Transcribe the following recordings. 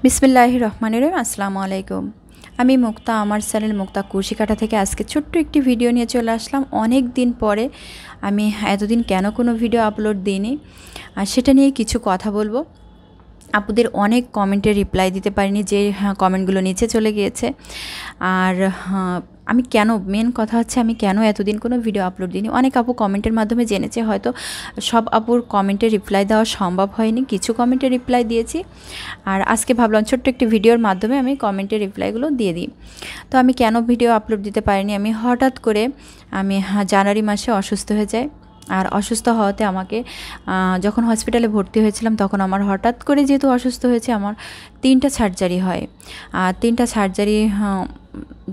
বিসমিল্লাহির রহমানির রহিম। আসসালামু আলাইকুম। আমি মুক্তা, আমার চ্যানেল মুক্তা কুশিকাটা থেকে আজকে ছোট্ট একটি ভিডিও নিয়ে চলে আসলাম। অনেক দিন পরে আমি এতদিন কেন কোনো ভিডিও আপলোড দিইনি আর সেটা নিয়ে কিছু কথা বলবো। আপুদের অনেক কমেন্টে রিপ্লাই দিতে পারিনি, যে কমেন্টগুলো নিচে চলে গিয়েছে। আর আমি কেন, মেন কথা হচ্ছে আমি কেন এতদিন কোনো ভিডিও আপলোড দিইনি। অনেক আপু কমেন্টের মাধ্যমে জেনেছে, হয়তো সব আপুর কমেন্টে রিপ্লাই দেওয়া সম্ভব হয়নি, কিছু কমেন্টে রিপ্লাই দিয়েছি। আর আজকে ভাবলাম ছোট্ট একটি ভিডিওর মাধ্যমে আমি কমেন্টের রিপ্লাইগুলো দিয়ে দিই। তো আমি কেন ভিডিও আপলোড দিতে পারিনি, আমি হঠাৎ করে আমি জানুয়ারি মাসে অসুস্থ হয়ে যাই। আর অসুস্থ হওয়াতে আমাকে যখন হসপিটালে ভর্তি হয়েছিলাম তখন আমার হঠাৎ করে, যেহেতু অসুস্থ হয়েছে, আমার 3টা সার্জারি হয়। আর 3টা সার্জারি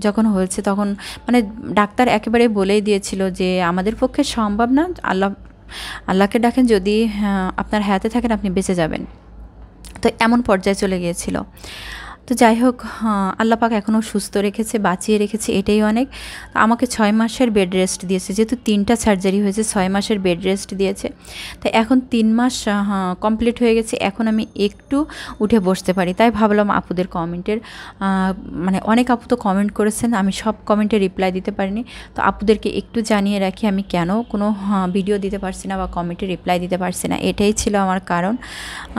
যখন হয়েছে তখন মানে ডাক্তার একেবারে বলেই দিয়েছিল যে আমাদের পক্ষে সম্ভব না, আল্লাহকে ডাকেন, যদি আপনার হাতে থাকেন আপনি বেঁচে যাবেন। তো এমন পর্যায়ে চলে গিয়েছিল। তো যাই হোক, আল্লাহ পাক এখনও সুস্থ রেখেছে, বাঁচিয়ে রেখেছে, এটাই অনেক। আমাকে 6 মাসের বেড রেস্ট দিয়েছে, যেহেতু 3টা সার্জারি হয়েছে, 6 মাসের বেড রেস্ট দিয়েছে। তাই এখন 3 মাস কমপ্লিট হয়ে গেছে, এখন আমি একটু উঠে বসতে পারি। তাই ভাবলাম আপুদের কমেন্টের মানে অনেক আপু তো কমেন্ট করেছেন, আমি সব কমেন্টে রিপ্লাই দিতে পারিনি। তো আপুদেরকে একটু জানিয়ে রাখি আমি কেন কোনো ভিডিও দিতে পারছি না বা কমেন্টে রিপ্লাই দিতে পারছি না, এটাই ছিল আমার কারণ।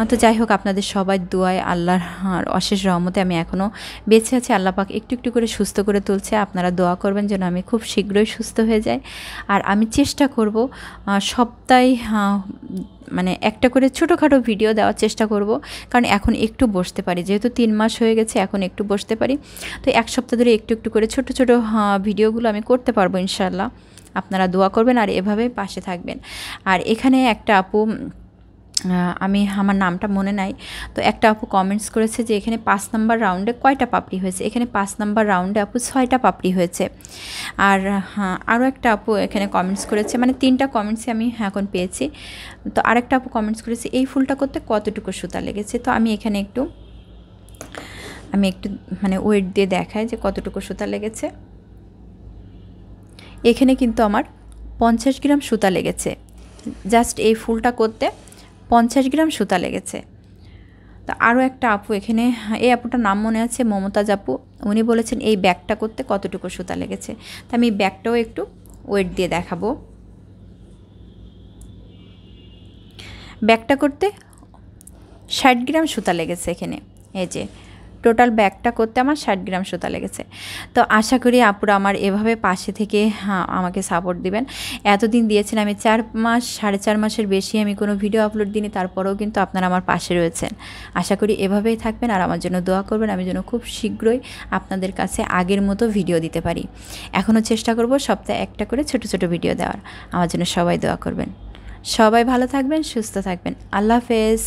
তো যাই হোক, আপনাদের সবাই দোয়ায় আল্লাহর অশেষ রহমতে আমি এখনও বেঁচে আছি। আল্লাহ পাক একটু একটু করে সুস্থ করে তুলছে। আপনারা দোয়া করবেন যেন আমি খুব শীঘ্রই সুস্থ হয়ে যাই। আর আমি চেষ্টা করব সপ্তাহে মানে একটা করে ছোটোখাটো ভিডিও দেওয়ার চেষ্টা করব, কারণ এখন একটু বসতে পারি, যেহেতু 3 মাস হয়ে গেছে, এখন একটু বসতে পারি। তো এক সপ্তাহ ধরে একটু একটু করে ছোটো ছোটো ভিডিওগুলো আমি করতে পারবো ইনশাল্লাহ। আপনারা দোয়া করবেন আর এভাবেই পাশে থাকবেন। আর এখানে একটা আপু, আমি আমার নামটা মনে নাই, তো একটা আপু কমেন্টস করেছে যে এখানে 5 নম্বর রাউন্ডে কয়টা পাপড়ি হয়েছে। এখানে 5 নম্বর রাউন্ডে আপু 6টা পাপড়ি হয়েছে। আর আরও একটা আপু এখানে কমেন্টস করেছে, মানে 3টা কমেন্টসই আমি এখন পেয়েছি। তো আরেকটা আপু কমেন্টস করেছে এই ফুলটা করতে কতটুকু সুতা লেগেছে। তো আমি এখানে একটু মানে ওয়েট দিয়ে দেখাই যে কতটুকু সুতা লেগেছে। এখানে কিন্তু আমার 50 গ্রাম সুতা লেগেছে, জাস্ট এই ফুলটা করতে 50 গ্রাম সুতা লেগেছে। তো আরও একটা আপু এখানে, এই আপুটার নাম মনে আছে, মমতাজ আপু, উনি বলেছেন এই ব্যাগটা করতে কতটুকু সুতা লেগেছে। তো আমি ব্যাগটাও একটু ওয়েট দিয়ে দেখাবো। ব্যাগটা করতে 60 গ্রাম সুতা লেগেছে এখানে, এই যে টোটাল ব্যাগটা করতে আমার 60 গ্রাম সুতা লেগেছে। তো আশা করি আপুরা আমার এভাবে পাশে থেকে আমাকে সাপোর্ট দিবেন। এতদিন দিয়েছেন, আমি 4 মাস 4.5 মাসের বেশি আমি কোনো ভিডিও আপলোড দিইনি, তারপরেও কিন্তু আপনারা আমার পাশে রয়েছেন। আশা করি এভাবেই থাকবেন আর আমার জন্য দোয়া করবেন, আমি যেন খুব শীঘ্রই আপনাদের কাছে আগের মতো ভিডিও দিতে পারি। এখনও চেষ্টা করব সপ্তাহে একটা করে ছোট ছোট ভিডিও দেওয়ার। আমার জন্য সবাই দোয়া করবেন। সবাই ভালো থাকবেন, সুস্থ থাকবেন। আল্লাহ হাফেজ।